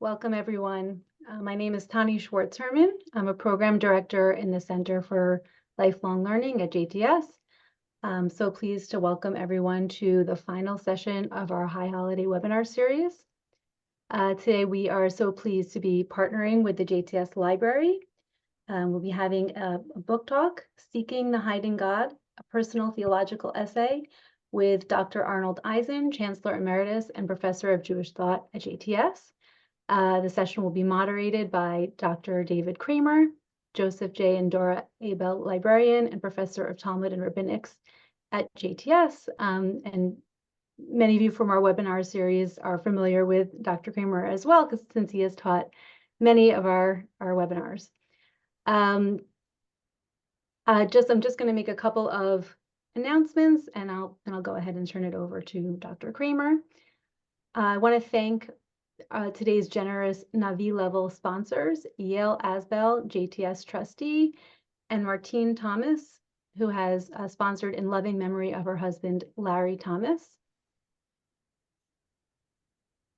Welcome, everyone. My name is Tani Schwartz-Herman. I'm a program director in the Center for Lifelong Learning at JTS. I'm so pleased to welcome everyone to the final session of our High Holiday webinar series. Today, we are so pleased to be partnering with the JTS Library. We'll be having a book talk, Seeking the Hiding God, a personal theological essay with Dr. Arnold Eisen, Chancellor Emeritus and Professor of Jewish Thought at JTS. The session will be moderated by Dr. David Kraemer, Joseph J. and Dora Abbell, Librarian and Professor of Talmud and Rabbinics at JTS. And many of you from our webinar series are familiar with Dr. Kraemer as well, since he has taught many of our webinars. I'm just going to make a couple of announcements, and I'll go ahead and turn it over to Dr. Kraemer. I want to thank today's generous Navi level sponsors, Yale Asbel, JTS trustee, and Martine Thomas, who has sponsored in loving memory of her husband, Larry Thomas.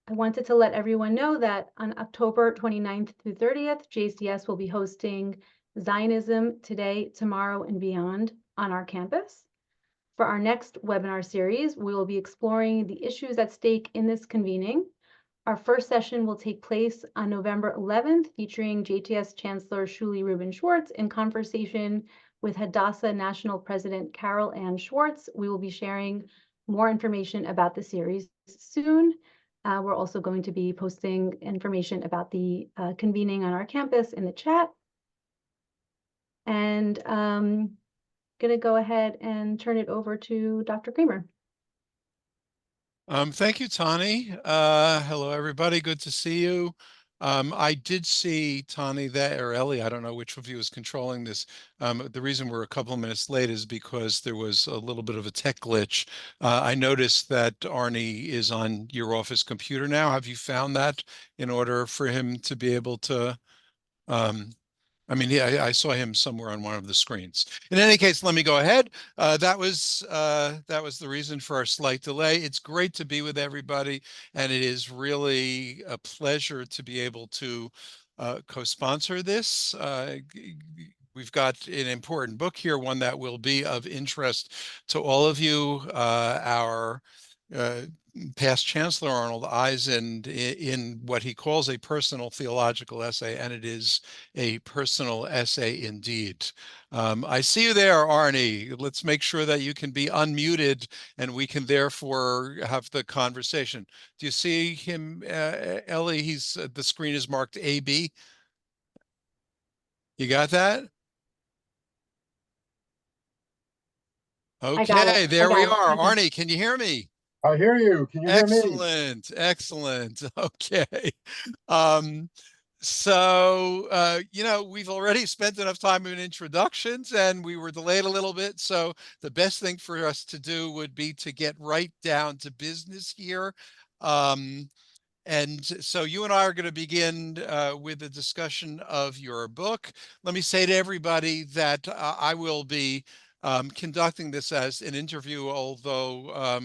I wanted to let everyone know that on October 29th through 30th, JCS will be hosting Zionism Today, Tomorrow, and Beyond on our campus. For our next webinar series, we will be exploring the issues at stake in this convening. Our first session will take place on November 11th, featuring JTS Chancellor Shuli Rubin Schwartz in conversation with Hadassah National President Carol Ann Schwartz. We will be sharing more information about the series soon. We're also going to be posting information about the convening on our campus in the chat. And I'm going to go ahead and turn it over to Dr. Kraemer. Thank you, Tani. Hello, everybody. Good to see you. I did see Tani there, or Ellie, I don't know which of you is controlling this. The reason we're a couple of minutes late is because there was a little bit of a tech glitch. I noticed that Arnie is on your office computer now. Have you found that in order for him to be able to yeah, I saw him somewhere on one of the screens. In any case, let me go ahead. That was the reason for our slight delay. It's great to be with everybody, and it is really a pleasure to be able to co-sponsor this. We've got an important book here, one that will be of interest to all of you. Our past Chancellor Arnold Eisen in what he calls a personal theological essay, and it is a personal essay indeed. I see you there, Arnie. Let's make sure that you can be unmuted and we can therefore have the conversation. Do you see him, Ellie? The screen is marked AB. You got that? Okay, there we are. Arnie, can you hear me? I hear you. Can you hear me? Excellent, excellent. Okay. We've already spent enough time in introductions and we were delayed a little bit. So the best thing for us to do would be to get right down to business here. And so you and I are going to begin with a discussion of your book. Let me say to everybody that I will be conducting this as an interview, although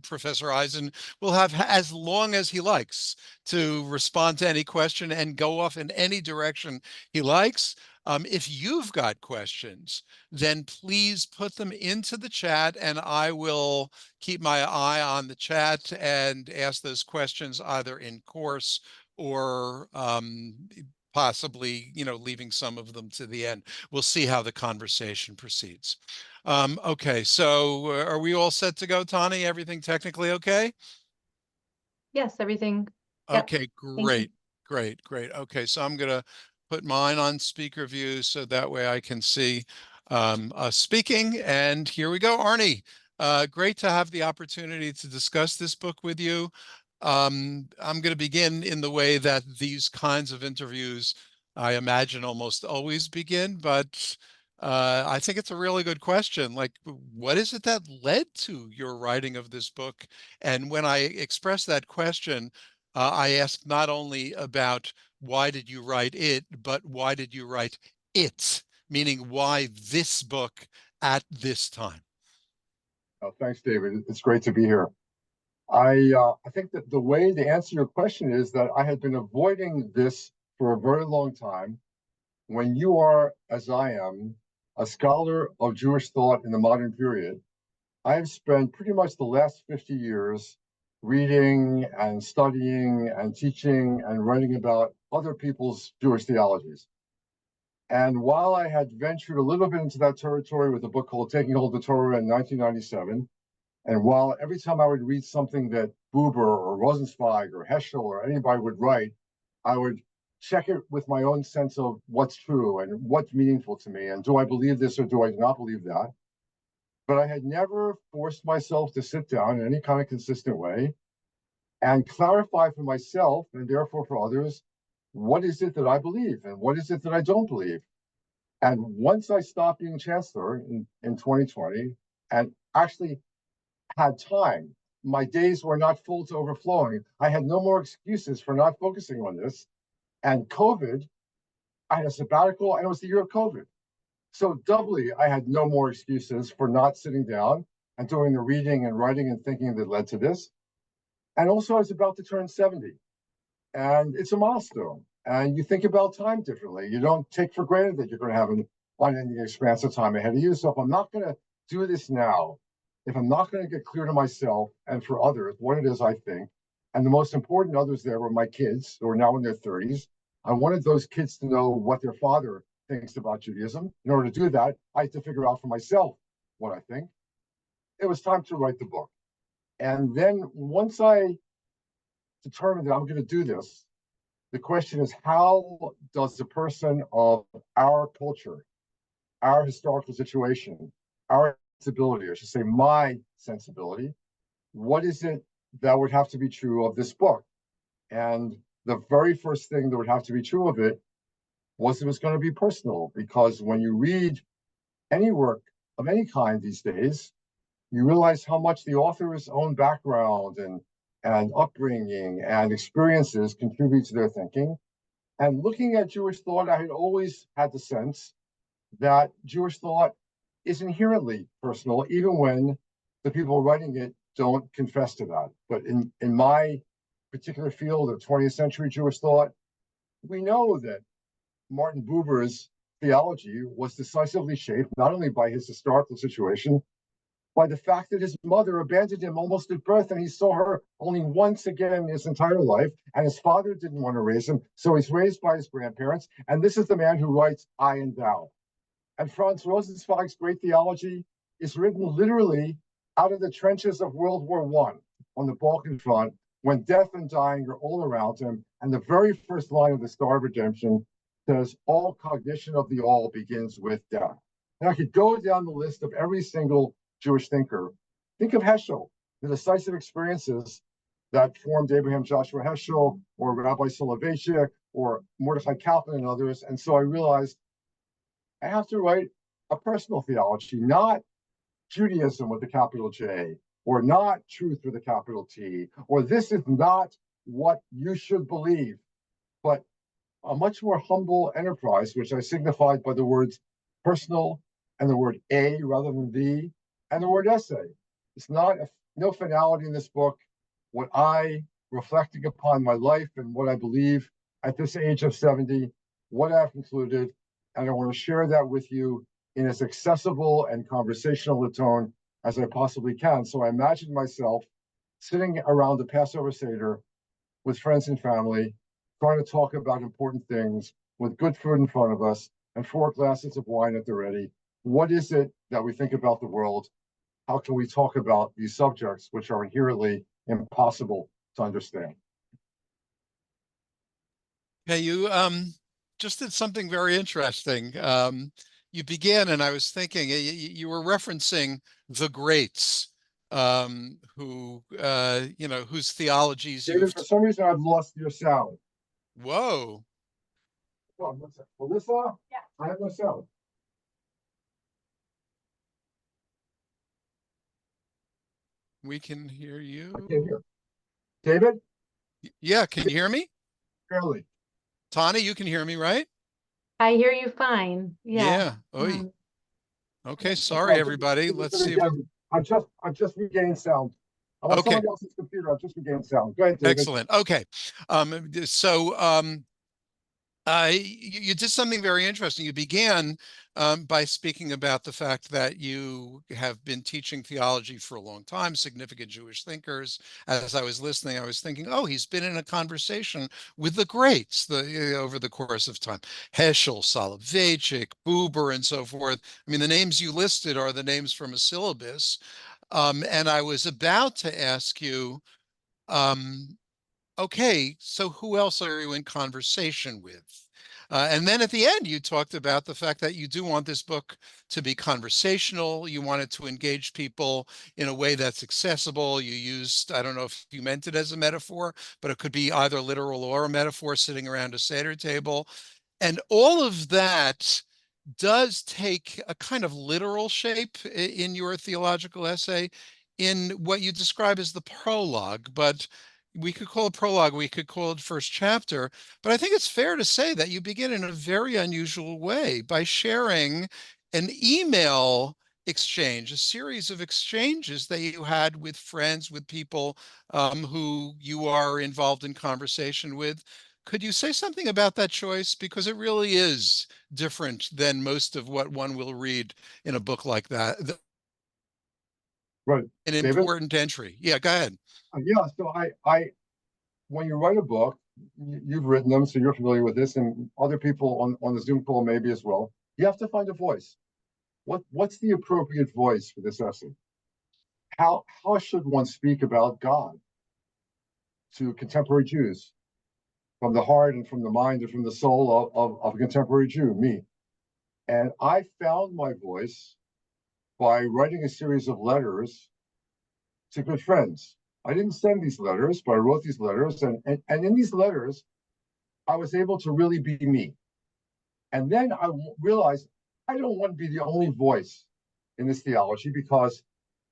Professor Eisen will have as long as he likes to respond to any question and go off in any direction he likes. If you've got questions, then please put them into the chat and I will keep my eye on the chat and ask those questions either in course or possibly, leaving some of them to the end. We'll see how the conversation proceeds. Okay, so are we all set to go, Tani? Everything technically okay? Yes, everything. Okay, great, great, great. Okay, so I'm going to put mine on speaker view so that way I can see us speaking. And here we go, Arnie. Great to have the opportunity to discuss this book with you. I'm going to begin in the way that these kinds of interviews, I imagine, almost always begin, but I think it's a really good question. Like, what is it that led to your writing of this book? And when I express that question, I ask not only about why did you write it, but why did you write it? Meaning, why this book at this time? Oh, thanks, David. It's great to be here. I think that the way to answer your question is that I had been avoiding this for a very long time. When you are, as I am, a scholar of Jewish thought in the modern period, I have spent pretty much the last 50 years reading and studying and teaching and writing about other people's Jewish theologies. And while I had ventured a little bit into that territory with a book called Taking Hold of the Torah in 1997, and while every time I would read something that Buber or Rosenzweig or Heschel or anybody would write, I would check it with my own sense of what's true and what's meaningful to me, and do I believe this or do I not believe that? But I had never forced myself to sit down in any kind of consistent way and clarify for myself, and therefore for others, what is it that I believe and what is it that I don't believe? And once I stopped being chancellor in 2020 and actually had time, my days were not full to overflowing. I had no more excuses for not focusing on this. And COVID, I had a sabbatical, and it was the year of COVID. So doubly, I had no more excuses for not sitting down and doing the reading and writing and thinking that led to this. And also, I was about to turn 70, and it's a milestone. And you think about time differently. You don't take for granted that you're going to have an unending expanse of time ahead of you. So if I'm not going to do this now, if I'm not going to get clear to myself and for others what it is I think, and the most important others there were my kids who are now in their 30s, I wanted those kids to know what their father thinks about Judaism. In order to do that, I had to figure out for myself what I think. It was time to write the book. And then once I determined that I'm going to do this, the question is, how does the person of our culture, our historical situation, our sensibility, or I should say my sensibility, what is it that would have to be true of this book? And the very first thing that would have to be true of it was going to be personal, because when you read any work of any kind these days, you realize how much the author's own background and upbringing and experiences contribute to their thinking. And looking at Jewish thought, I had always had the sense that Jewish thought is inherently personal, even when the people writing it don't confess to that. But in my particular field of 20th century Jewish thought, we know that Martin Buber's theology was decisively shaped not only by his historical situation, by the fact that his mother abandoned him almost at birth, and he saw her only once again in his entire life, and his father didn't want to raise him, so he's raised by his grandparents. And this is the man who writes I and Thou. And Franz Rosenzweig's great theology is written literally out of the trenches of World War I on the Balkan front, when death and dying are all around him. And the very first line of the Star of Redemption says, all cognition of the all begins with death. And I could go down the list of every single Jewish thinker. Think of Heschel, the decisive experiences that formed Abraham Joshua Heschel, or Rabbi Soloveitchik, or Mordechai Kaplan and others. And so I realized I have to write a personal theology, not Judaism with a capital J, or not truth with a capital T, or this is not what you should believe, but a much more humble enterprise, which I signified by the words personal and the word a rather than the, and the word essay. It's no finality in this book. What I, reflecting upon my life and what I believe at this age of 70, what I've concluded, and I want to share that with you in as accessible and conversational a tone as I possibly can. So I imagine myself sitting around the Passover Seder with friends and family, trying to talk about important things with good food in front of us and 4 glasses of wine at the ready. What is it that we think about the world? How can we talk about these subjects which are inherently impossible to understand? Yeah, you just did something very interesting. You began, and I was thinking you were referencing the greats, who whose theologies David, for some reason, I've lost your sound. Whoa. Oh, Melissa? Yeah. I have no sound. We can hear you. I can't hear. David? Yeah, can you hear me? Barely. Tani, you can hear me, right? I hear you fine. Yeah. Okay, sorry everybody. Let's see. I'm just regaining sound. I'm on Okay. somebody else's computer. I've just regained sound. Go ahead, David. Excellent. Okay. You did something very interesting. You began by speaking about the fact that you have been teaching theology for a long time, significant Jewish thinkers. As I was listening, I was thinking, oh, he's been in a conversation with the greats over the course of time. Heschel, Soloveitchik, Buber, and so forth. I mean, the names you listed are the names from a syllabus. And I was about to ask you, okay, so who else are you in conversation with? And then at the end, you talked about the fact that you do want this book to be conversational. You want it to engage people in a way that's accessible. You used, I don't know if you meant it as a metaphor, but it could be either literal or a metaphor, sitting around a Seder table. And all of that does take a kind of literal shape in your theological essay in what you describe as the prologue, but we could call it prologue, we could call it first chapter, but I think it's fair to say that you begin in a very unusual way by sharing an email exchange, a series of exchanges that you had with friends, with people who you are involved in conversation with. Could you say something about that choice? Because it really is different than most of what one will read in a book like that. Right. An David? important entry. Yeah, go ahead. Yeah, so when you write a book, you've written them, so you're familiar with this, and other people on the Zoom call maybe as well. You have to find a voice. What's the appropriate voice for this essay? How should one speak about God to contemporary Jews, from the heart and from the mind and from the soul of a contemporary Jew, me? And I found my voice by writing a series of letters to good friends. I didn't send these letters, but I wrote these letters, and in these letters, I was able to really be me. And then I realized I don't want to be the only voice in this theology, because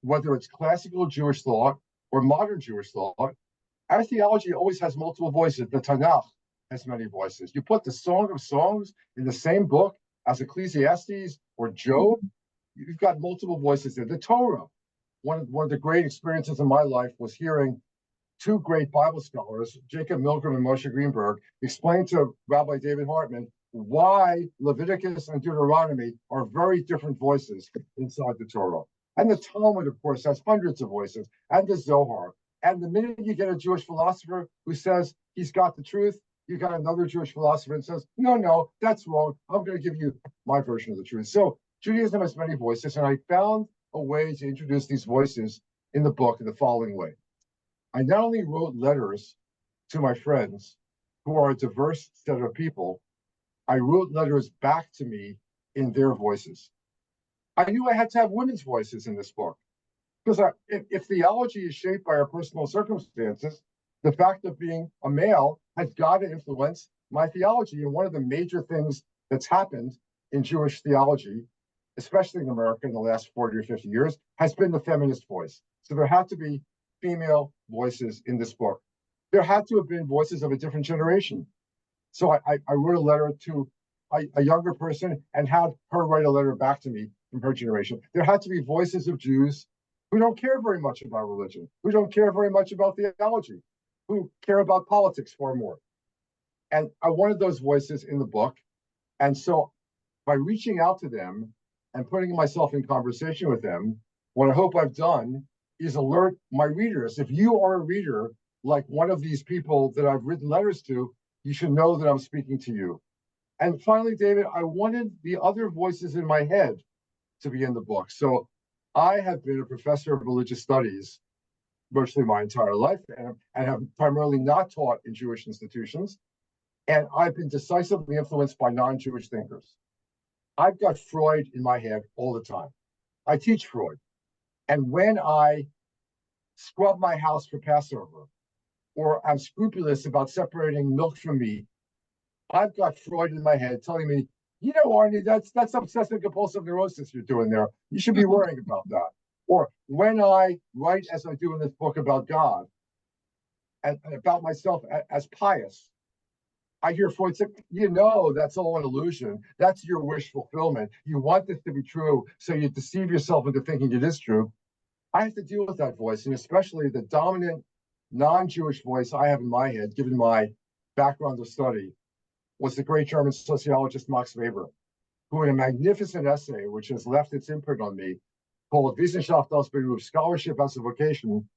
whether it's classical Jewish thought or modern Jewish thought, our theology always has multiple voices. The Tanakh has many voices. You put the Song of Songs in the same book as Ecclesiastes or Job, you've got multiple voices there. The Torah, one of the great experiences in my life was hearing two great Bible scholars, Jacob Milgram and Moshe Greenberg, explain to Rabbi David Hartman why Leviticus and Deuteronomy are very different voices inside the Torah. And the Talmud, of course, has hundreds of voices, and the Zohar. And the minute you get a Jewish philosopher who says he's got the truth, you got another Jewish philosopher and says, no, that's wrong. I'm going to give you my version of the truth. So Judaism has many voices, and I found a way to introduce these voices in the book in the following way. I not only wrote letters to my friends, who are a diverse set of people, I wrote letters back to me in their voices. I knew I had to have women's voices in this book, because if theology is shaped by our personal circumstances, the fact of being a male has got to influence my theology. And one of the major things that's happened in Jewish theology, especially in America in the last 40 or 50 years, has been the feminist voice. So there had to be female voices in this book. There had to have been voices of a different generation. So I wrote a letter to a younger person and had her write a letter back to me from her generation. There had to be voices of Jews who don't care very much about religion, who don't care very much about theology, who care about politics far more. And I wanted those voices in the book. And so by reaching out to them and putting myself in conversation with them, what I hope I've done is alert my readers. If you are a reader like one of these people that I've written letters to, you should know that I'm speaking to you. And finally, David, I wanted the other voices in my head to be in the book. So I have been a professor of religious studies virtually my entire life, and have primarily not taught in Jewish institutions. And I've been decisively influenced by non-Jewish thinkers. I've got Freud in my head all the time. I teach Freud. And when I scrub my house for Passover, or I'm scrupulous about separating milk from meat, I've got Freud in my head telling me, Arnie, that's obsessive compulsive neurosis you're doing there. You should be worrying about that. Or when I write, as I do in this book, about God and about myself as pious, I hear Freud say, that's all an illusion. That's your wish fulfillment. You want this to be true, so you deceive yourself into thinking it is true. I have to deal with that voice, and especially the dominant non-Jewish voice I have in my head, given my background of study, was the great German sociologist Max Weber, who in a magnificent essay, which has left its imprint on me, called Wissenschaft als Beruf, Scholarship as a Vocation,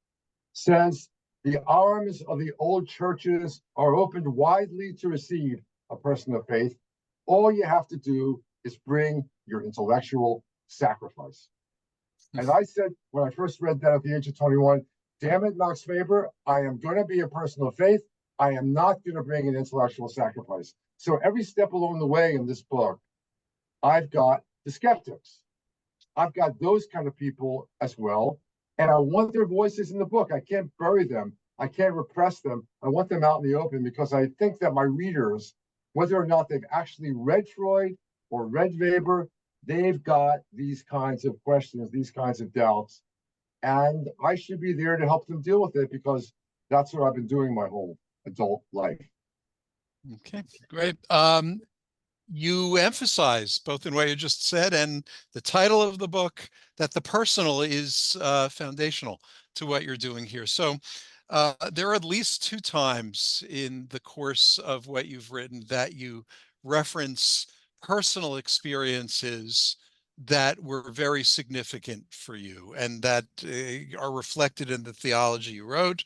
says the arms of the old churches are opened widely to receive a person of faith. All you have to do is bring your intellectual sacrifice. And I said, when I first read that at the age of 21, damn it, Max Weber, I am going to be a person of faith. I am not going to bring an intellectual sacrifice. So every step along the way in this book, I've got the skeptics. I've got those kind of people as well. And I want their voices in the book. I can't bury them. I can't repress them. I want them out in the open because I think that my readers, whether or not they've actually read Freud or read Weber, they've got these kinds of questions, these kinds of doubts. And I should be there to help them deal with it because that's what I've been doing my whole adult life. Okay, great. You emphasize, both in what you just said and the title of the book, that the personal is foundational to what you're doing here. So there are at least 2 times in the course of what you've written that you reference personal experiences that were very significant for you and that are reflected in the theology you wrote.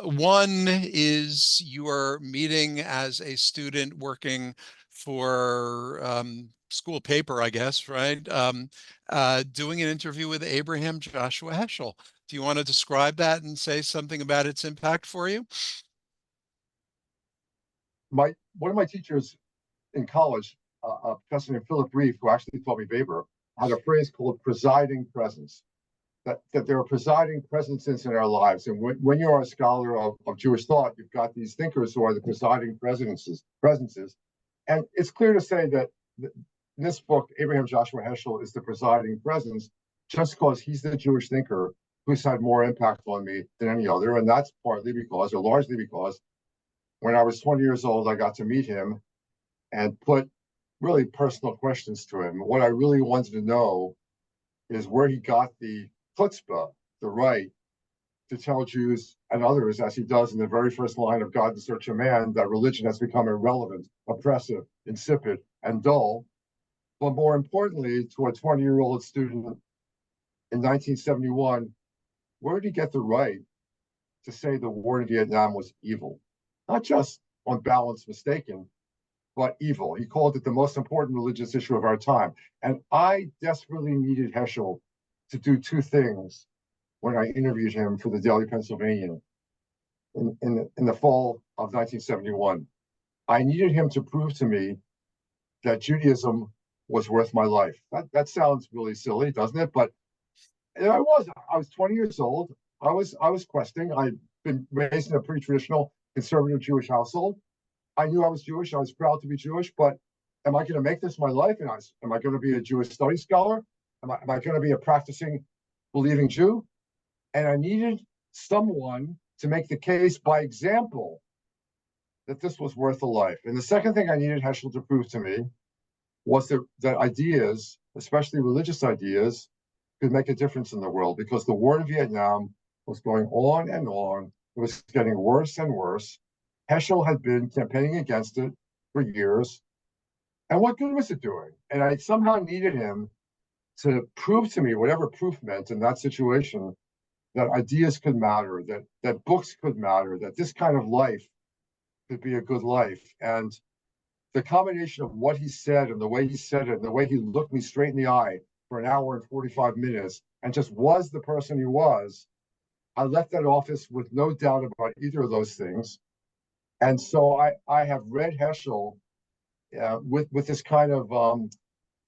One is you are meeting as a student working for school paper, I guess, right? Doing an interview with Abraham Joshua Heschel. Do you want to describe that and say something about its impact for you? One of my teachers in college, a professor named Philip Reef, who actually taught me Weber, had a phrase called presiding presence. That there are presiding presences in our lives. And when you are a scholar of Jewish thought, you've got these thinkers who are the presiding presences. And it's clear to say that in this book, Abraham Joshua Heschel is the presiding presence just because he's the Jewish thinker who's had more impact on me than any other. And that's partly because, or largely because, when I was 20 years old, I got to meet him and put really personal questions to him. What I really wanted to know is where he got the chutzpah, the right, to tell Jews and others, as he does in the very first line of God in Search of Man, that religion has become irrelevant, oppressive, insipid, and dull. But more importantly, to a 20-year-old student in 1971, where did he get the right to say the war in Vietnam was evil? Not just on balance mistaken, but evil. He called it the most important religious issue of our time. And I desperately needed Heschel to do 2 things when I interviewed him for the Daily Pennsylvanian in the fall of 1971. I needed him to prove to me that Judaism was worth my life. That sounds really silly, doesn't it? But I was 20 years old. I was questioning. I'd been raised in a pretty traditional conservative Jewish household. I knew I was Jewish. I was proud to be Jewish, but am I going to make this my life? And am I going to be a Jewish studies scholar? Am I going to be a practicing, believing Jew? And I needed someone to make the case by example that this was worth a life. And the second thing I needed Heschel to prove to me was that ideas, especially religious ideas, could make a difference in the world, because the war in Vietnam was going on and on. It was getting worse and worse. Heschel had been campaigning against it for years. And what good was it doing? And I somehow needed him to prove to me, whatever proof meant in that situation, that ideas could matter, that books could matter, that this kind of life could be a good life. And the combination of what he said and the way he said it and the way he looked me straight in the eye for an hour and 45 minutes and just was the person he was, I left that office with no doubt about either of those things. And so I have read Heschel with this kind of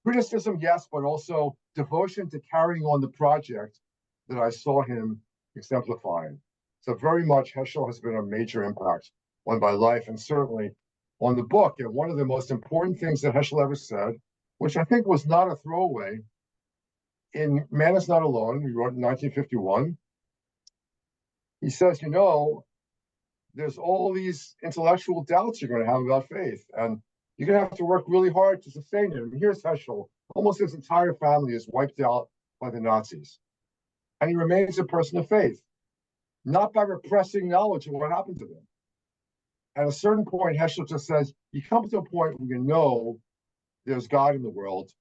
criticism, yes, but also devotion to carrying on the project that I saw him exemplifying. So very much Heschel has been a major impact on my life and certainly on the book. And one of the most important things that Heschel ever said, which I think was not a throwaway, in Man is Not Alone, he wrote in 1951, he says, you know, there's all these intellectual doubts you're going to have about faith, and you're going to have to work really hard to sustain it. And here's Heschel. Almost his entire family is wiped out by the Nazis. and he remains a person of faith, not by repressing knowledge of what happened to them. At a certain point, Heschel just says, you come to a point where you know there's God in the world.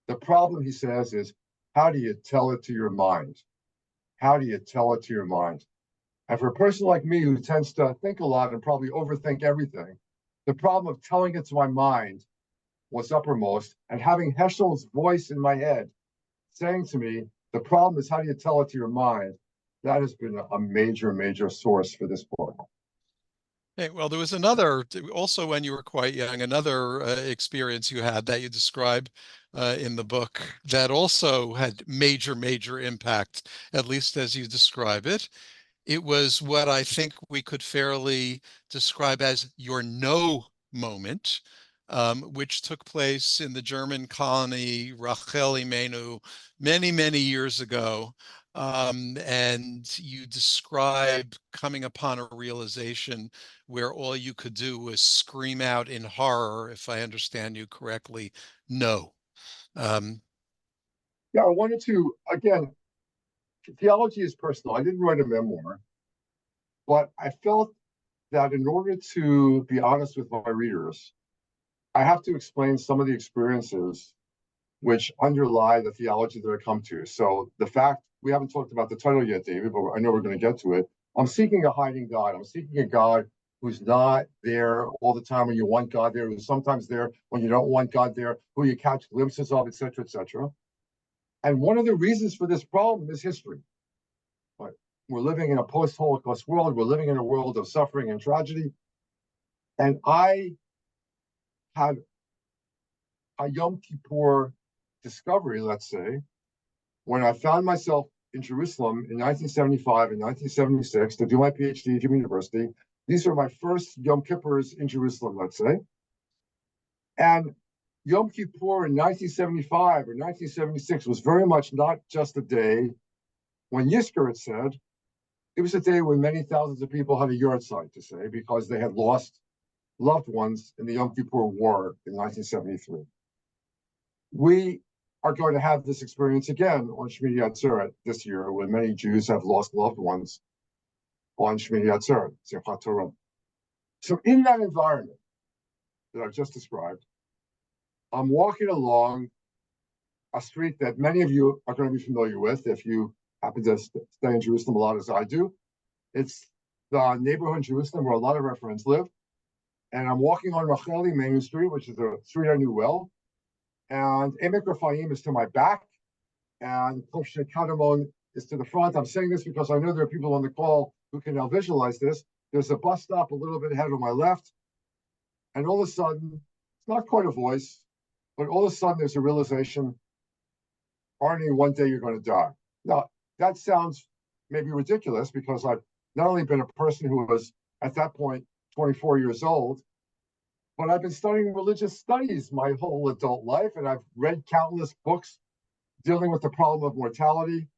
The problem, he says, is how do you tell it to your mind? How do you tell it to your mind? And for a person like me who tends to think a lot and probably overthink everything, the problem of telling it to my mind was uppermost, and having Heschel's voice in my head saying to me, the problem is how do you tell it to your mind? That has been a major, major source for this book. Hey, well, there was another, also when you were quite young, another experience you had that you describe in the book that also had major, major impact, at least as you describe it. It was what I think we could fairly describe as your no moment, which took place in the German colony Rachel Imenu many, many years ago. And you describe coming upon a realization where all you could do was scream out in horror, if I understand you correctly, no. Yeah, I wanted to, again, theology is personal. I didn't write a memoir, but I felt that in order to be honest with my readers, I have to explain some of the experiences which underlie the theology that I come to. So the fact, we haven't talked about the title yet, David, but I know we're going to get to it. I'm seeking a hiding God. I'm seeking a God who's not there all the time when you want God there, who's sometimes there when you don't want God there, who you catch glimpses of, et cetera, et cetera. And one of the reasons for this problem is history. Right? We're living in a post-Holocaust world. We're living in a world of suffering and tragedy. And I had a Yom Kippur discovery, let's say, when I found myself in Jerusalem in 1975 and 1976 to do my PhD at Hebrew University. These are my first Yom Kippurs in Jerusalem, let's say. And Yom Kippur in 1975 or 1976 was very much not just a day when Yizkor had said, it was a day when many thousands of people had a yard site to say because they had lost loved ones in the Yom Kippur War in 1973. We are going to have this experience again on Shmini Atzeret this year, when many Jews have lost loved ones on Shmini Atzeret, Simchat Torah. So in that environment that I've just described, I'm walking along a street that many of you are going to be familiar with if you happen to stay in Jerusalem a lot as I do. It's the neighborhood in Jerusalem where a lot of our friends live. And I'm walking on Rachel Imenu Street, which is a street I knew well. And Emek Raphaim is to my back, and Koshe Kadamon is to the front. I'm saying this because I know there are people on the call who can now visualize this. There's a bus stop a little bit ahead on my left, and all of a sudden, it's not quite a voice, but all of a sudden there's a realization, Arnie, one day you're going to die. Now, that sounds maybe ridiculous because I've not only been a person who was, at that point, 24 years old, but I've been studying religious studies my whole adult life, and I've read countless books dealing with the problem of mortality.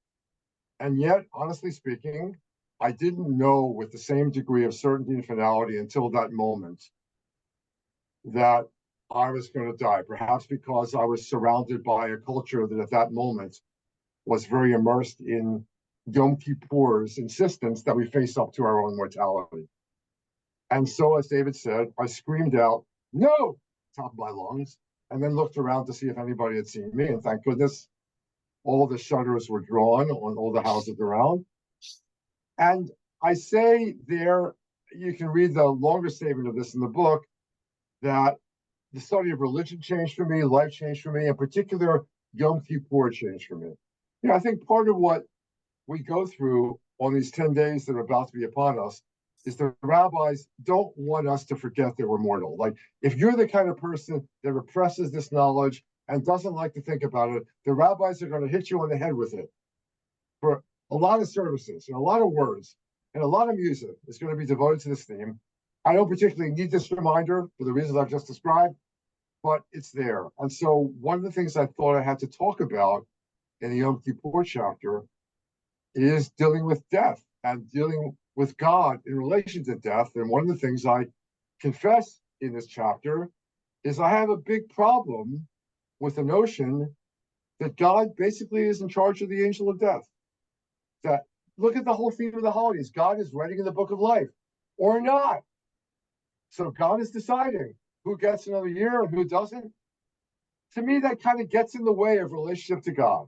And yet, honestly speaking, I didn't know with the same degree of certainty and finality until that moment that I was going to die, perhaps because I was surrounded by a culture that at that moment was very immersed in Yom Kippur's insistence that we face up to our own mortality. And so, as David said, I screamed out, no, top of my lungs, and then looked around to see if anybody had seen me. And thank goodness, all the shutters were drawn on all the houses around. And I say there, you can read the longer statement of this in the book, that the study of religion changed for me, life changed for me, in particular, Yom Kippur changed for me. You know, I think part of what we go through on these 10 days that are about to be upon us is the rabbis don't want us to forget that we're mortal. Like, if you're the kind of person that represses this knowledge and doesn't like to think about it, the rabbis are going to hit you on the head with it. For a lot of services and a lot of words and a lot of music is going to be devoted to this theme. I don't particularly need this reminder for the reasons I've just described, but it's there. And so one of the things I thought I had to talk about in the Yom Kippur chapter is dealing with death and dealing with God in relation to death. And one of the things I confess in this chapter is I have a big problem with the notion that God basically is in charge of the angel of death. that look at the whole theme of the holidays. God is writing in the book of life or not. So God is deciding who gets another year and who doesn't. To me, that kind of gets in the way of relationship to God.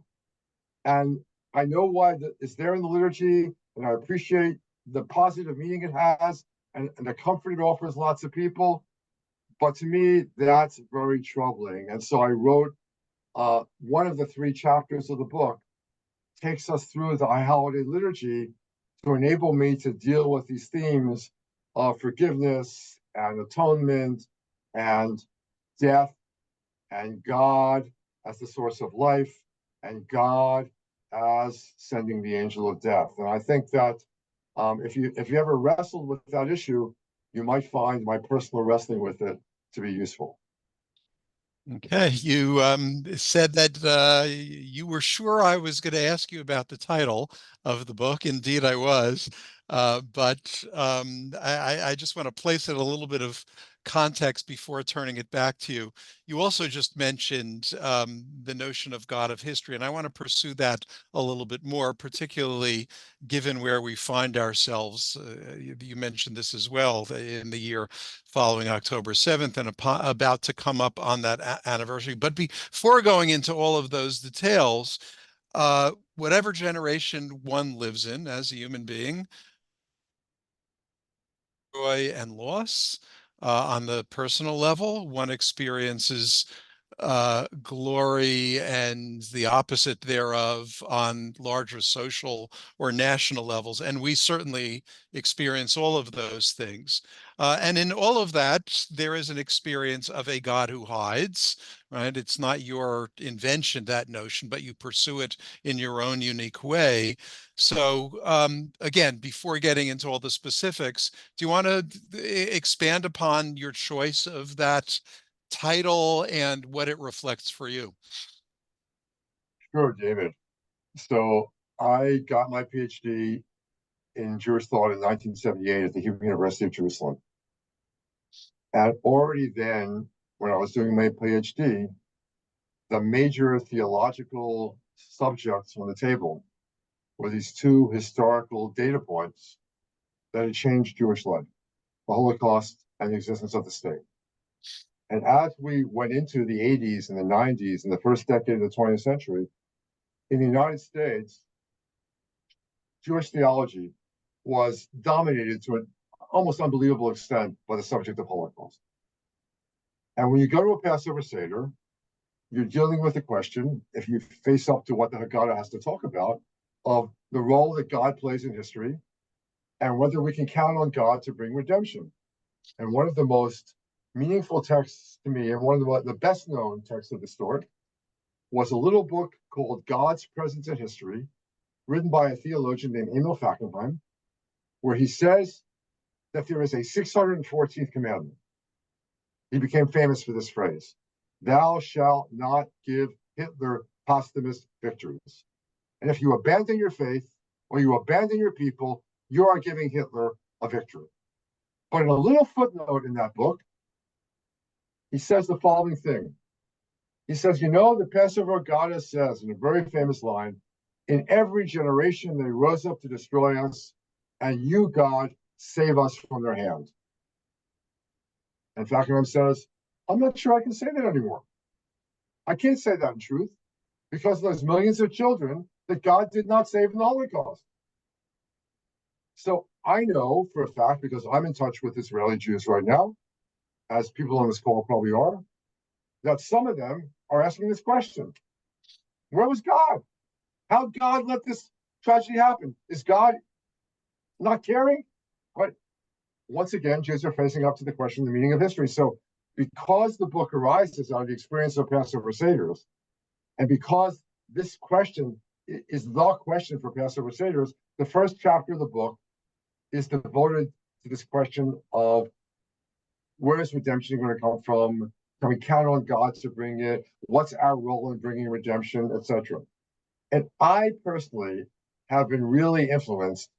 And I know why it's there in the liturgy, and I appreciate the positive meaning it has and the comfort it offers lots of people. But to me, that's very troubling. And so I wrote one of the 3 chapters of the book takes us through the High Holiday liturgy to enable me to deal with these themes of forgiveness and atonement and death and God as the source of life and God as sending the angel of death. And I think that if you ever wrestled with that issue, you might find my personal wrestling with it to be useful. Okay, you said that you were sure I was going to ask you about the title of the book. Indeed, I was. But I just want to place it a little bit of context before turning it back to you. You also just mentioned the notion of God of history, and I want to pursue that a little bit more, particularly given where we find ourselves. You mentioned this as well in the year following October 7th and about to come up on that anniversary. But before going into all of those details, whatever generation one lives in as a human being, joy and loss on the personal level, one experiences glory and the opposite thereof on larger social or national levels. And we certainly experience all of those things. And in all of that, there is an experience of a God who hides, right? It's not your invention, that notion, but you pursue it in your own unique way. So again, before getting into all the specifics, do you want to expand upon your choice of that title and what it reflects for you? Sure, David. So I got my PhD in Jewish thought in 1978 at the Hebrew University of Jerusalem. And already then, when I was doing my PhD, the major theological subjects on the table were these 2 historical data points that had changed Jewish life: the Holocaust and the existence of the state. And as we went into the 80s and the 90s and the first decade of the 20th century, in the United States, Jewish theology was dominated to an almost unbelievable extent by the subject of Holocaust. And when you go to a Passover Seder, you're dealing with the question, if you face up to what the Haggadah has to talk about, of the role that God plays in history and whether we can count on God to bring redemption. And one of the most meaningful texts to me, and one of the best known texts of the story, was a little book called God's Presence in History, written by a theologian named Emil Fackenheim, where he says that there is a 614th commandment. He became famous for this phrase: "Thou shalt not give Hitler posthumous victories." And if you abandon your faith or you abandon your people, you are giving Hitler a victory. But in a little footnote in that book, he says the following thing. He says, the Passover Haggadah says in a very famous line, "In every generation they rose up to destroy us, and you, God, save us from their hand." And Fackenheim says, I'm not sure I can say that anymore. I can't say that in truth, because there's millions of children that God did not save in the Holocaust. So I know for a fact, because I'm in touch with Israeli Jews right now, as people on this call probably are, that some of them are asking this question: where was God? How did God let this tragedy happen? Is God not caring? But once again, Jews are facing up to the question of the meaning of history. So because the book arises out of the experience of Passover Seders, and because this question is the question for Passover Seders, the first chapter of the book is devoted to this question of where is redemption going to come from? Can we count on God to bring it? What's our role in bringing redemption, etc.? And I personally have been really influenced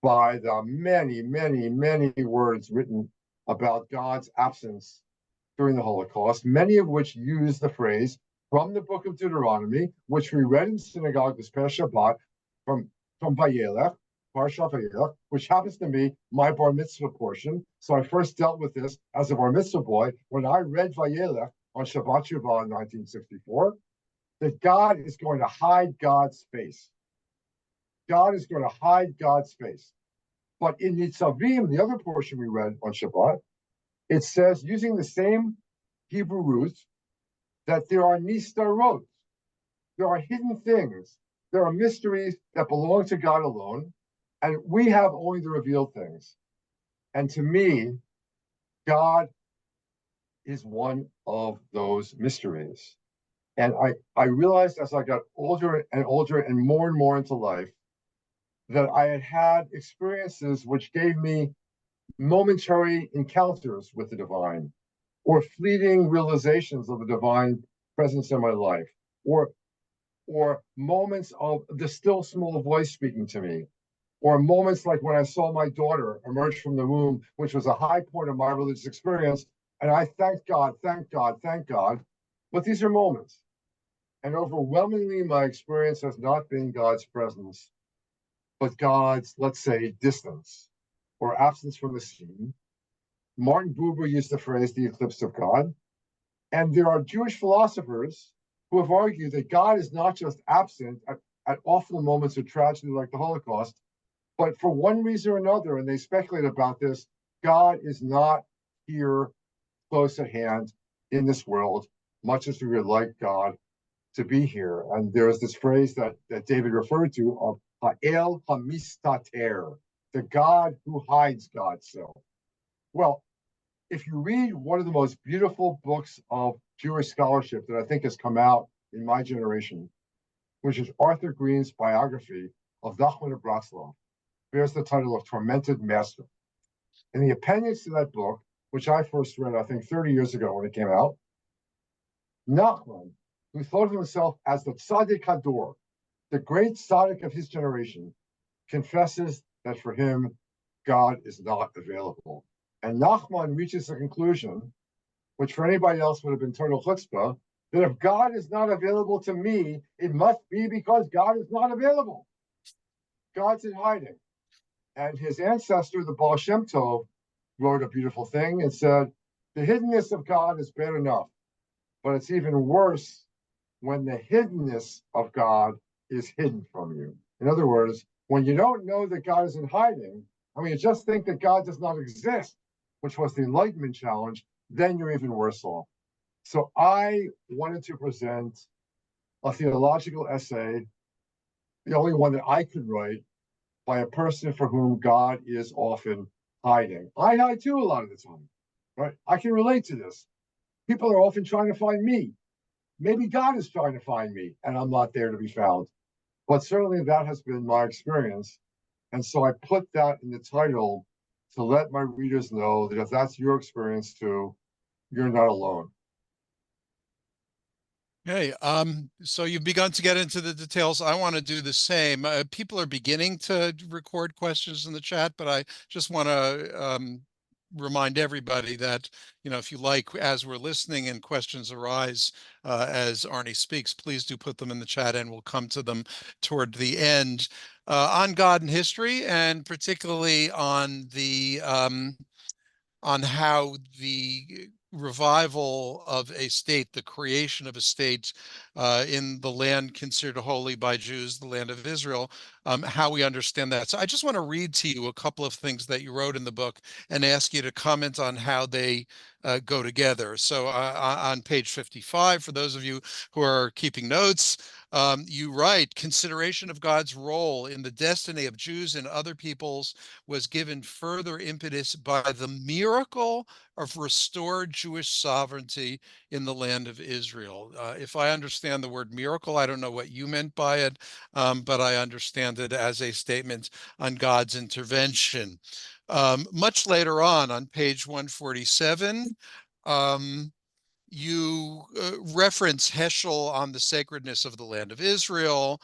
by the many, many, many words written about God's absence during the Holocaust, many of which use the phrase from the book of Deuteronomy, which we read in synagogue this past Shabbat, from from Vayelech, Parsha Vayelech, which happens to be my bar mitzvah portion. So I first dealt with this as a bar mitzvah boy when I read Vayelech on Shabbat Shuvah in 1964, that God is going to hide God's face. God is going to hide God's face. But in Nitzavim, the other portion we read on Shabbat, it says, using the same Hebrew roots, that there are nistarot, there are hidden things, there are mysteries that belong to God alone, and we have only the revealed things. And to me, God is one of those mysteries. And I realized as I got older and older and more into life, that I had experiences which gave me momentary encounters with the divine, or fleeting realizations of the divine presence in my life, or moments of the still small voice speaking to me, or moments like when I saw my daughter emerge from the womb, which was a high point of my religious experience. And I thank God. But these are moments. And overwhelmingly, my experience has not been God's presence, but God's, let's say, distance or absence from the scene. Martin Buber used the phrase, the eclipse of God. And there are Jewish philosophers who have argued that God is not just absent at awful moments of tragedy like the Holocaust, but for one reason or another, and they speculate about this, God is not here close at hand in this world, much as we would like God to be here. And there is this phrase that David referred to of Ha'el HaMistater, the God who hides God's self. Well, if you read one of the most beautiful books of Jewish scholarship that I think has come out in my generation, which is Arthur Green's biography of Nachman of Bratslav, bears the title of Tormented Master. In the appendix to that book, which I first read, I think 30 years ago when it came out, Nachman, who thought of himself as the Tzaddik Hador, the great tzaddik of his generation, confesses that for him, God is not available. And Nachman reaches a conclusion, which for anybody else would have been total chutzpah, that if God is not available to me, it must be because God is not available. God's in hiding. And his ancestor, the Baal Shem Tov, wrote a beautiful thing and said, the hiddenness of God is bad enough, but it's even worse when the hiddenness of God is hidden from you. In other words, when you don't know that God is in hiding, you just think that God does not exist, which was the Enlightenment challenge, then you're even worse off. So I wanted to present a theological essay, the only one that I could write, by a person for whom God is often hiding. I hide too a lot of the time, right? I can relate to this. People are often trying to find me. Maybe God is trying to find me and I'm not there to be found. But certainly that has been my experience. And so I put that in the title to let my readers know that if that's your experience too, you're not alone. Okay, so you've begun to get into the details. I want to do the same. People are beginning to record questions in the chat, but I just want to remind everybody that, if you like, as we're listening and questions arise as Arnie speaks, please do put them in the chat and we'll come to them toward the end. On God and history, and particularly on the on how the revival of a state, the creation of a state in the land considered holy by Jews, the land of Israel, how we understand that. So I just want to read to you a couple of things that you wrote in the book and ask you to comment on how they go together. So on page 55, for those of you who are keeping notes, you write, consideration of God's role in the destiny of Jews and other peoples was given further impetus by the miracle of restored Jewish sovereignty in the land of Israel. If I understand the word miracle, I don't know what you meant by it, but I understand it as a statement on God's intervention. Much later on page 147, you reference Heschel on the sacredness of the land of Israel,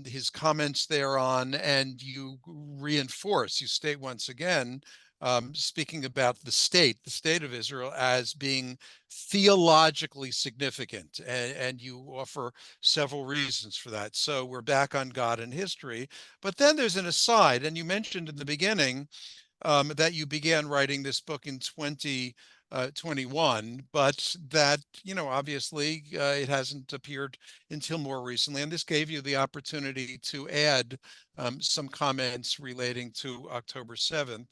his comments thereon, and you reinforce, you state once again, speaking about the state of Israel, as being theologically significant. And you offer several reasons for that. So we're back on God and history. But then there's an aside, and you mentioned in the beginning that you began writing this book in 2021, but that, obviously it hasn't appeared until more recently. And this gave you the opportunity to add some comments relating to October 7th.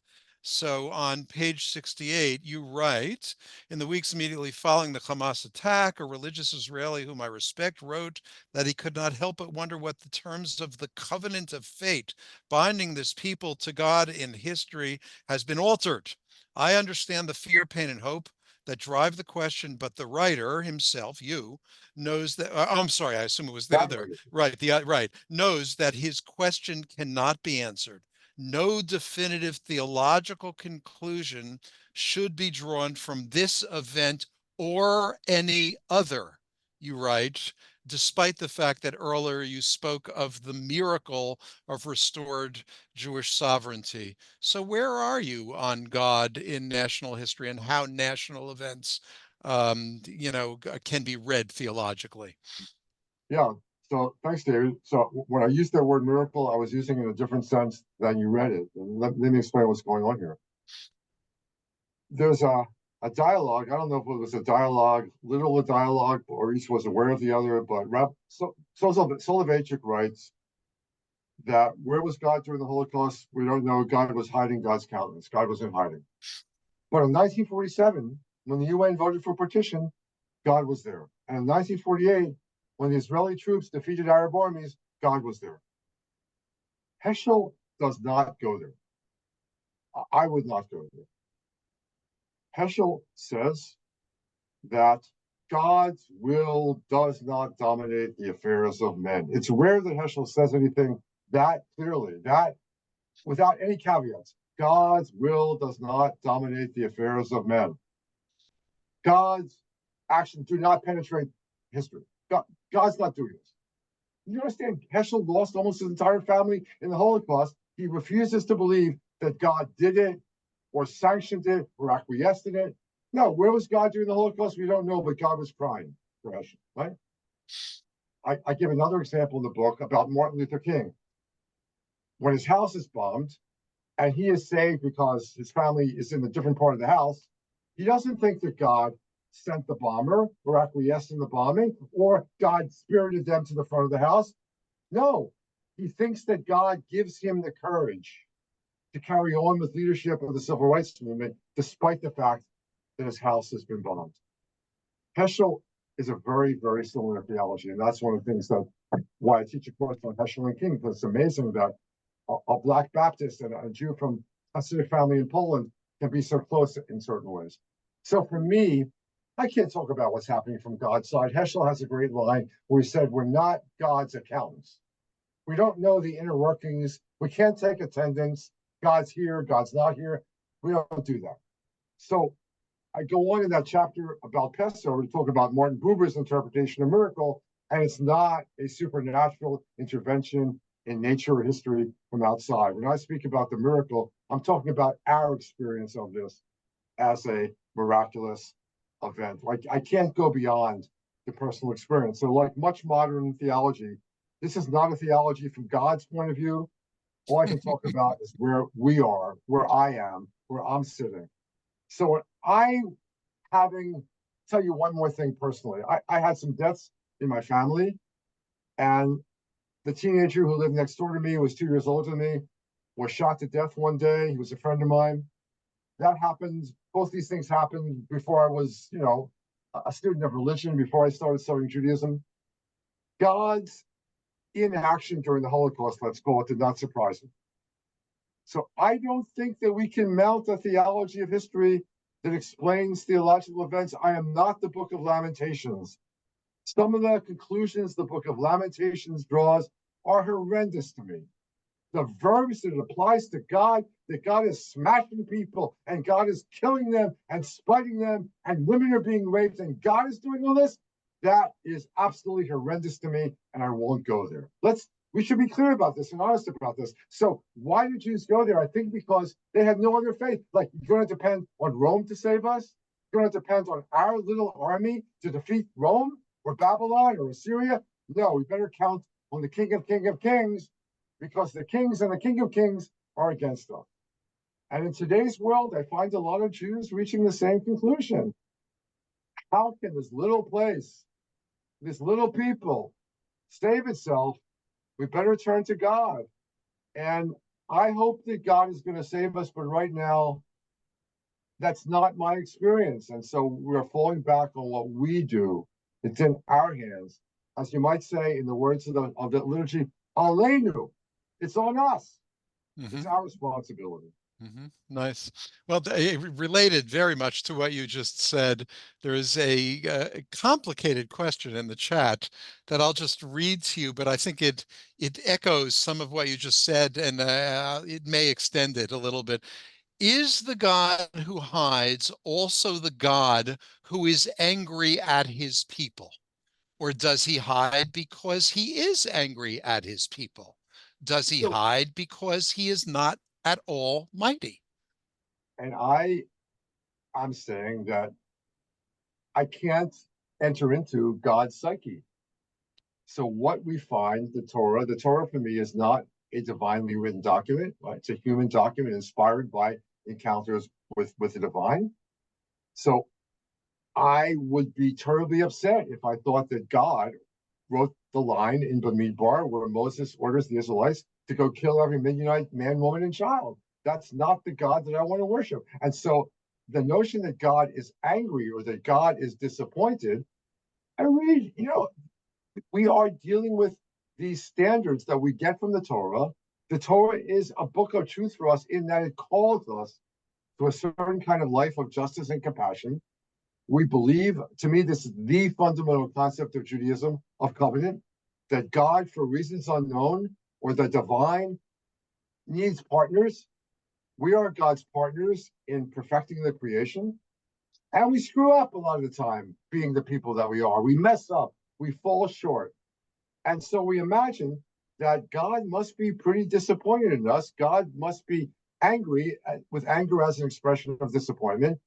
So on page 68, you write, in the weeks immediately following the Hamas attack, a religious Israeli whom I respect wrote that he could not help but wonder what the terms of the covenant of fate binding this people to God in history has been altered. I understand the fear, pain, and hope that drive the question, but the writer himself, you, knows that, I'm sorry, I assume it was the That other, way. right, right, knows that his question cannot be answered. No definitive theological conclusion should be drawn from this event or any other, you write, despite the fact that earlier you spoke of the miracle of restored Jewish sovereignty. So where are you on God in national history and how national events, can be read theologically? Yeah. So thanks, David. So when I used that word miracle, I was using it in a different sense than you read it. And let me explain what's going on here. There's a dialogue. I don't know if it was a dialogue, literal dialogue, or each was aware of the other, but Soloveitchik writes that where was God during the Holocaust? We don't know. God was hiding God's countenance. God was in hiding. But in 1947, when the UN voted for partition, God was there. And in 1948, when the Israeli troops defeated Arab armies, God was there. Heschel does not go there. I would not go there. Heschel says that God's will does not dominate the affairs of men. It's rare that Heschel says anything that clearly, that without any caveats. God's will does not dominate the affairs of men. God's actions do not penetrate history. God's not doing this. You understand, Heschel lost almost his entire family in the Holocaust. He refuses to believe that God did it or sanctioned it or acquiesced in it. No, where was God during the Holocaust? We don't know, but God was crying for Heschel, right? I give another example in the book about Martin Luther King. When his house is bombed and he is saved because his family is in a different part of the house, he doesn't think that God sent the bomber or acquiesced in the bombing or God spirited them to the front of the house. No, he thinks that God gives him the courage to carry on with leadership of the civil rights movement, despite the fact that his house has been bombed. Heschel is a very, very similar theology, and that's one of the things that why I teach a course on Heschel and King, because it's amazing that a Black Baptist and a Jew from a Hasidic family in Poland can be so close in certain ways. So for me, I can't talk about what's happening from God's side. Heschel has a great line where he said, we're not God's accountants. We don't know the inner workings. We can't take attendance. God's here, God's not here. We don't do that. So I go on in that chapter about Passover to talk about Martin Buber's interpretation of miracle, and it's not a supernatural intervention in nature or history from outside. When I speak about the miracle, I'm talking about our experience of this as a miraculous event. Like, I can't go beyond the personal experience. So like much modern theology, this is not a theology from God's point of view. All I can talk about is where we are, where I am, where I'm sitting. So tell you one more thing personally. I had some deaths in my family, and the teenager who lived next door to me, was 2 years older than me, was shot to death one day. He was a friend of mine. That happened. Both these things happened before I was, a student of religion, before I started studying Judaism. God's inaction during the Holocaust, let's call it, did not surprise me. So I don't think that we can mount a theology of history that explains theological events. I am not the Book of Lamentations. Some of the conclusions the Book of Lamentations draws are horrendous to me. The verbs that it applies to God, that God is smashing people and God is killing them and spiting them and women are being raped and God is doing all this, that is absolutely horrendous to me, and I won't go there. We should be clear about this and honest about this. So why do Jews go there? I think because they had no other faith. Like, you're going to depend on Rome to save us? You're going to depend on our little army to defeat Rome or Babylon or Assyria? No, we better count on the King of Kings, because the kings and the King of Kings are against us. And in today's world, I find a lot of Jews reaching the same conclusion. How can this little place, this little people, save itself? We better turn to God. And I hope that God is going to save us, but right now, that's not my experience. And so we're falling back on what we do. It's in our hands. As you might say in the words of the liturgy, Aleinu. It's on us. It's our responsibility. Nice. Well, related very much to what you just said, there is a complicated question in the chat that I'll just read to you, but I think it echoes some of what you just said, and it may extend it a little bit. Is the God who hides also the God who is angry at his people? Or does he hide because he is angry at his people? Does he hide because he is not at all mighty? And I'm saying that I can't enter into God's psyche. So what we find, the Torah for me is not a divinely written document, right? It's a human document inspired by encounters with the divine. So I would be terribly upset if I thought that God wrote the line in Bamidbar where Moses orders the Israelites to go kill every Midianite man, woman, and child. That's not the God that I want to worship. And so the notion that God is angry or that God is disappointed, I read, we are dealing with these standards that we get from the Torah. The Torah is a book of truth for us in that it calls us to a certain kind of life of justice and compassion. We believe, to me, this is the fundamental concept of Judaism, of covenant, that God, for reasons unknown, or the divine, needs partners. We are God's partners in perfecting the creation. And we screw up a lot of the time, being the people that we are. We mess up. We fall short. And so we imagine that God must be pretty disappointed in us. God must be angry, with anger as an expression of disappointment.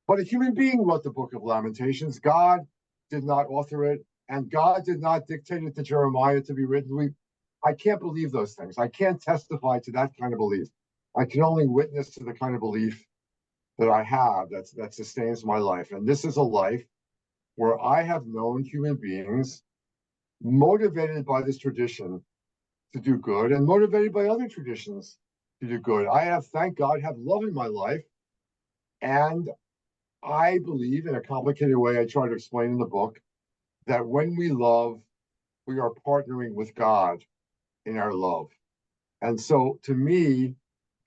But a human being wrote the book of Lamentations. God did not author it, and God did not dictate it to Jeremiah to be written. I can't believe those things. I can't testify to that kind of belief. I can only witness to the kind of belief that I have that sustains my life. And this is a life where I have known human beings motivated by this tradition to do good and motivated by other traditions to do good. I have, thank God, have love in my life. And I believe, in a complicated way I try to explain in the book, that when we love, we are partnering with God in our love. And so to me,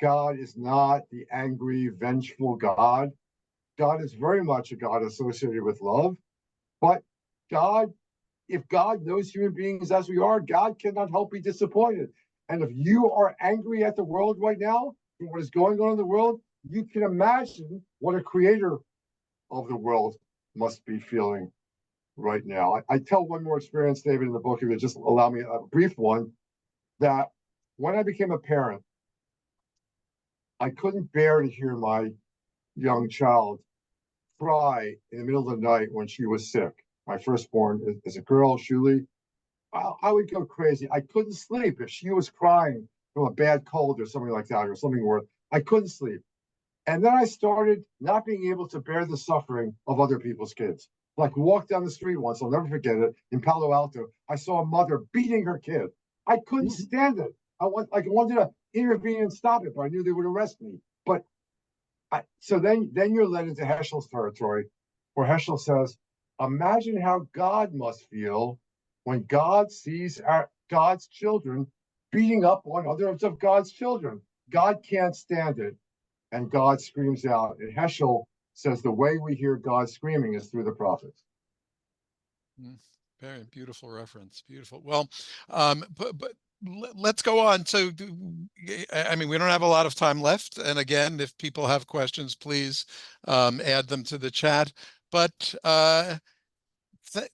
God is not the angry, vengeful God. God is very much a God associated with love. But God, if God knows human beings as we are, God cannot help be disappointed. And if you are angry at the world right now, for what is going on in the world, you can imagine what a creator of the world must be feeling right now. I tell one more experience, David, in the book, if you just allow me a brief one, that when I became a parent, I couldn't bear to hear my young child cry in the middle of the night when she was sick. My firstborn is a girl, Shuli. I would go crazy. I couldn't sleep if she was crying from a bad cold or something like that, or something worse. I couldn't sleep. And then I started not being able to bear the suffering of other people's kids. Like, walk down the street once, I'll never forget it, in Palo Alto, I saw a mother beating her kid. I couldn't stand it. I wanted to intervene and stop it, but I knew they would arrest me. But so then you're led into Heschel's territory, where Heschel says, imagine how God must feel when God sees God's children beating up on others of God's children. God can't stand it. And God screams out. And Heschel says the way we hear God screaming is through the prophets. Very beautiful reference. Beautiful. Well, but let's go on. So, I mean, we don't have a lot of time left. And again, if people have questions, please add them to the chat. But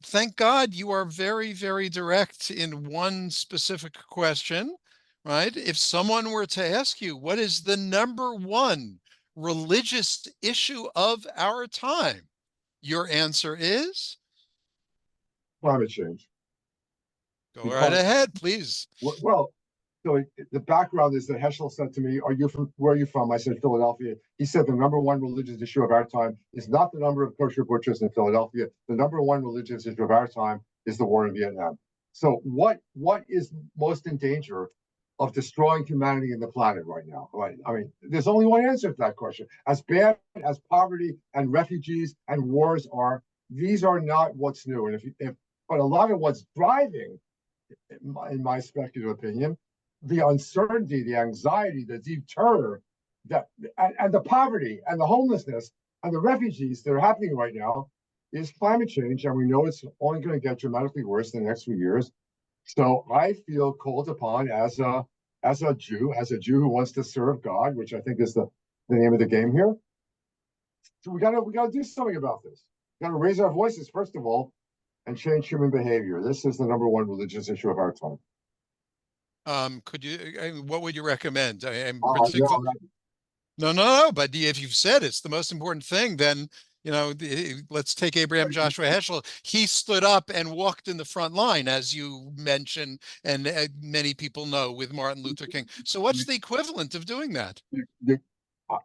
Thank God you are very, very direct in one specific question, right? If someone were to ask you, what is the number one religious issue of our time? Your answer is? Climate change. Go right Because, ahead, please. well, so the background is that Heschel said to me, where are you from? I said, Philadelphia. He said the number one religious issue of our time is not the number of kosher butchers in Philadelphia. The number one religious issue of our time is the war in Vietnam. So what is most in danger of destroying humanity and the planet right now? Right. I mean, there's only one answer to that question. As bad as poverty and refugees and wars are, these are not what's new. And but a lot of what's driving, in my speculative opinion, the uncertainty, the anxiety, the deep terror, and the poverty and the homelessness and the refugees that are happening right now is climate change, and we know it's only going to get dramatically worse in the next few years. So I feel called upon as a Jew who wants to serve God, which I think is the name of the game here. So we gotta do something about this. We gotta raise our voices first of all, and change human behavior. This is the number one religious issue of our time. Could you, what would you recommend? I'm No, but if you've said it's the most important thing, then, let's take Abraham Joshua Heschel. He stood up and walked in the front line, as you mentioned, and many people know, with Martin Luther King. So what's the equivalent of doing that?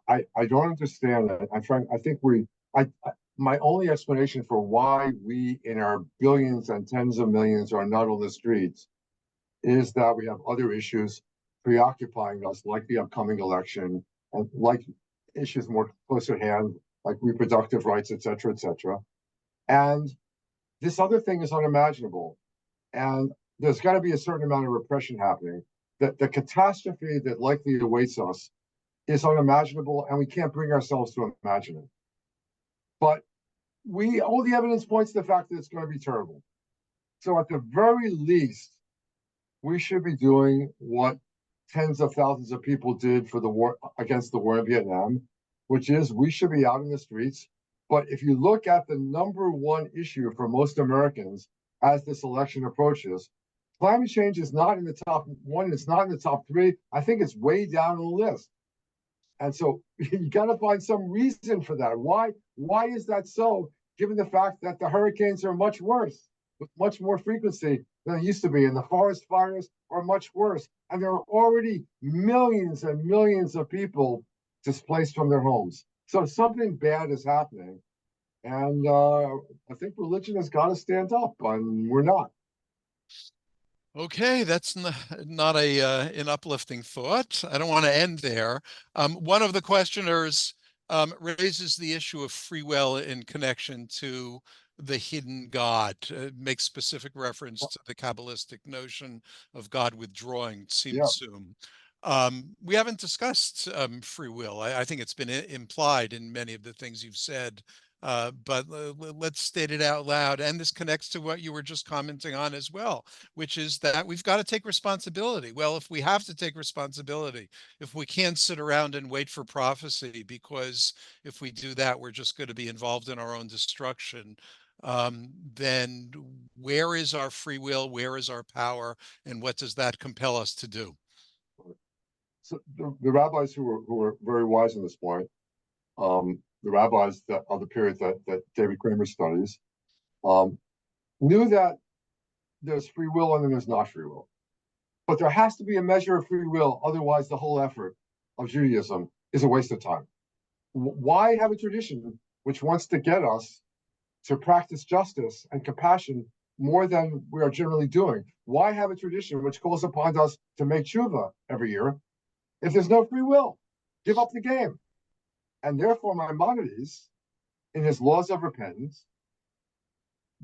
I don't understand that. I think my only explanation for why we in our billions and tens of millions are not on the streets is that we have other issues preoccupying us, like the upcoming election, and like issues more close at hand, like reproductive rights, et cetera, et cetera. And this other thing is unimaginable. And there's got to be a certain amount of repression happening. That the catastrophe that likely awaits us is unimaginable, and we can't bring ourselves to imagine it. But all the evidence points to the fact that it's going to be terrible. So at the very least, we should be doing what tens of thousands of people did for the war against the war in Vietnam, which is we should be out in the streets. But if you look at the number one issue for most Americans as this election approaches, climate change is not in the top one. It's not in the top three. I think it's way down on the list. And so you got to find some reason for that. Why is that so, given the fact that the hurricanes are much worse, with much more frequency than it used to be, and the forest fires are much worse, and there are already millions and millions of people displaced from their homes. So something bad is happening, and I think religion has got to stand up, and we're not. Okay, that's not an uplifting thought. I don't want to end there. One of the questioners raises the issue of free will in connection to the hidden God, makes specific reference to the Kabbalistic notion of God withdrawing, tzimtzum. We haven't discussed free will. I think it's been implied in many of the things you've said. But let's state it out loud. And this connects to what you were just commenting on as well, which is that we've got to take responsibility. Well, if we have to take responsibility, if we can't sit around and wait for prophecy, because if we do that, we're just going to be involved in our own destruction, then where is our free will? Where is our power? And what does that compel us to do? So the rabbis who were very wise in this point, the rabbis of the period that David Kraemer studies, knew that there's free will and then there's not free will. But there has to be a measure of free will, otherwise the whole effort of Judaism is a waste of time. Why have a tradition which wants to get us to practice justice and compassion more than we are generally doing? Why have a tradition which calls upon us to make tshuva every year if there's no free will? Give up the game. And therefore, Maimonides, in his Laws of Repentance,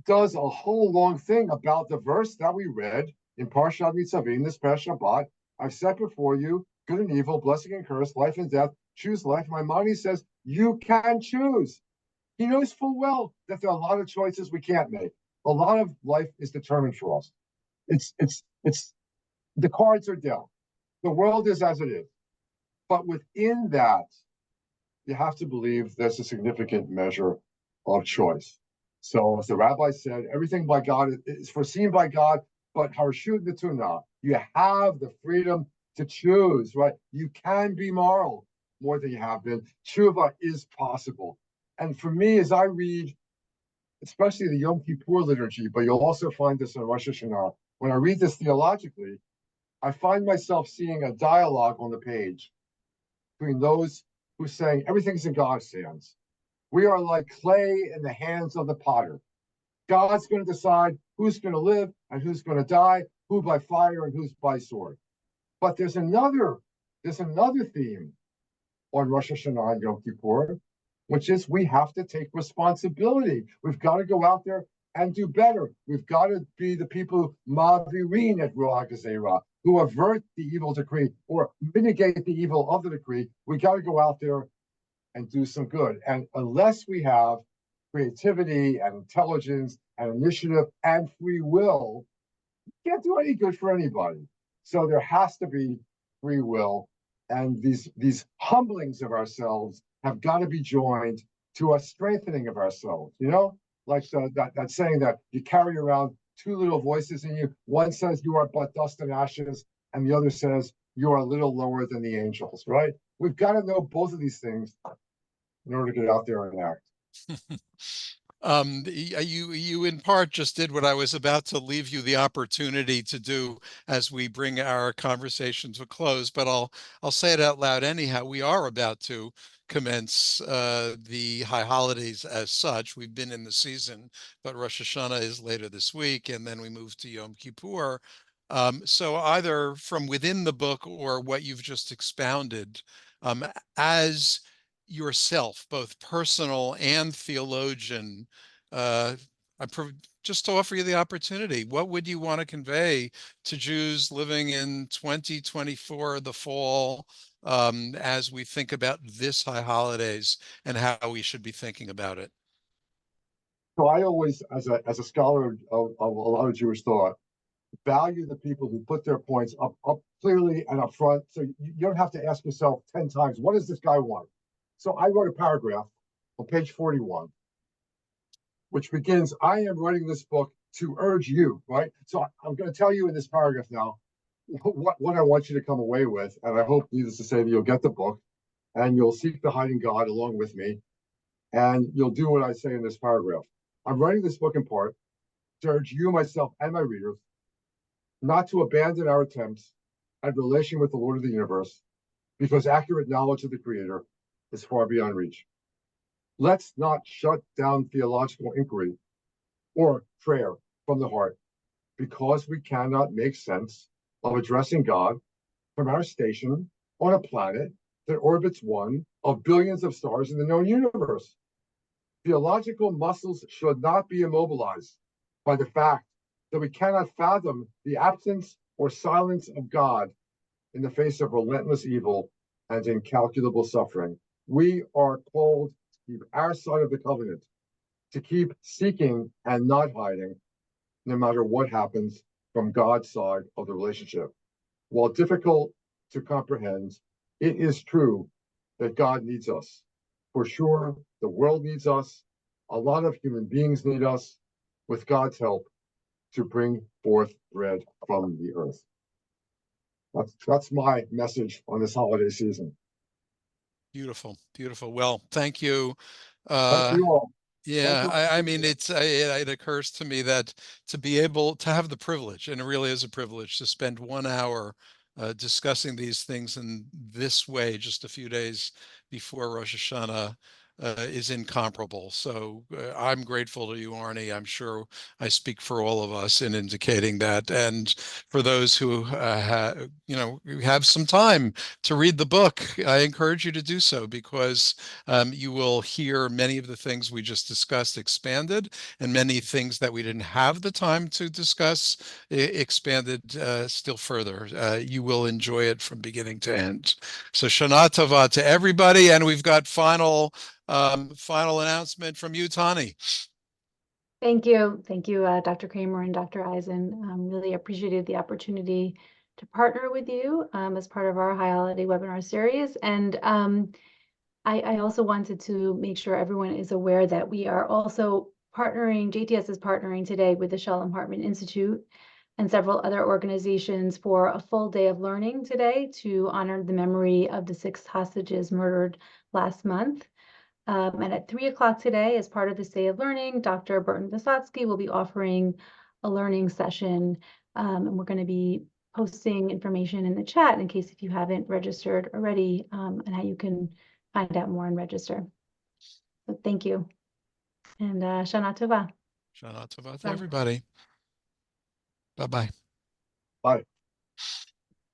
does a whole long thing about the verse that we read in Parshat Nitzavim, this past Shabbat. I've set before you good and evil, blessing and curse, life and death. Choose life. Maimonides says you can choose. He knows full well that there are a lot of choices we can't make. A lot of life is determined for us. It's the cards are dealt. The world is as it is. But within that, you have to believe there's a significant measure of choice. So as the rabbi said, everything by God is foreseen by God, but harshut netuna. You have the freedom to choose, right? You can be moral more than you have been. Tshuva is possible. And for me, as I read, especially the Yom Kippur liturgy, but you'll also find this in Rosh Hashanah, when I read this theologically, I find myself seeing a dialogue on the page between those who are saying everything's in God's hands. We are like clay in the hands of the potter. God's going to decide who's going to live and who's going to die, who by fire and who's by sword. But there's another theme on Rosh Hashanah and Yom Kippur, which is we have to take responsibility. We've got to go out there and do better. We've got to be the people mavirin et ruach hazera, who avert the evil decree or mitigate the evil of the decree. We got to go out there and do some good. And unless we have creativity and intelligence and initiative and free will, we can't do any good for anybody. So there has to be free will. And these humblings of ourselves have got to be joined to a strengthening of ourselves. You know, like that saying that you carry around two little voices in you. One says you are but dust and ashes, and the other says you are a little lower than the angels, right? We've got to know both of these things in order to get out there and act. You in part just did what I was about to leave you the opportunity to do as we bring our conversation to a close, but I'll say it out loud anyhow. We are about to commence the high holidays as such. We've been in the season, but Rosh Hashanah is later this week, and then we move to Yom Kippur. So either from within the book or what you've just expounded, as yourself, both personal and theologian, just to offer you the opportunity, what would you want to convey to Jews living in 2024, the fall, as we think about this high holidays and how we should be thinking about it? So I always, as a scholar of a lot of Jewish thought, value the people who put their points up clearly and up front. So you don't have to ask yourself 10 times, what does this guy want? So I wrote a paragraph on page 41, which begins, I am writing this book to urge you, right? So I'm going to tell you in this paragraph now what I want you to come away with. And I hope, needless to say, that you'll get the book and you'll seek the hiding God along with me. And you'll do what I say in this paragraph. I'm writing this book in part to urge you, myself, and my readers not to abandon our attempts at relation with the Lord of the universe, because accurate knowledge of the Creator is far beyond reach. Let's not shut down theological inquiry or prayer from the heart because we cannot make sense of addressing God from our station on a planet that orbits one of billions of stars in the known universe. Theological muscles should not be immobilized by the fact that we cannot fathom the absence or silence of God in the face of relentless evil and incalculable suffering. We are called to keep our side of the covenant, to keep seeking and not hiding, no matter what happens from God's side of the relationship. While difficult to comprehend, it is true that God needs us. For sure, the world needs us. A lot of human beings need us, with God's help, to bring forth bread from the earth. That's my message on this holiday season. Beautiful, beautiful. Well, thank you. Thank you all. Yeah, I mean, it occurs to me that to be able to have the privilege, and it really is a privilege, to spend 1 hour discussing these things in this way just a few days before Rosh Hashanah is incomparable. So I'm grateful to you, Arnie. I'm sure I speak for all of us in indicating that. And for those who have some time to read the book, I encourage you to do so, because you will hear many of the things we just discussed expanded, and many things that we didn't have the time to discuss expanded still further. You will enjoy it from beginning to end. So Shana Tova to everybody, and we've got final announcement from you, Tani. Thank you. Thank you, Dr. Kraemer and Dr. Eisen. Really appreciated the opportunity to partner with you as part of our High Holiday webinar series. And I also wanted to make sure everyone is aware that we are also JTS is partnering today with the Shalom Hartman Institute and several other organizations for a full day of learning today to honor the memory of the 6 hostages murdered last month. And at 3 o'clock today, as part of this day of learning, Dr. Burton Visotsky will be offering a learning session. And we're going to be posting information in the chat in case if you haven't registered already, and how you can find out more and register. So thank you. And Shana Tova. Shana Tova to Bye. everybody. Bye-bye. Bye.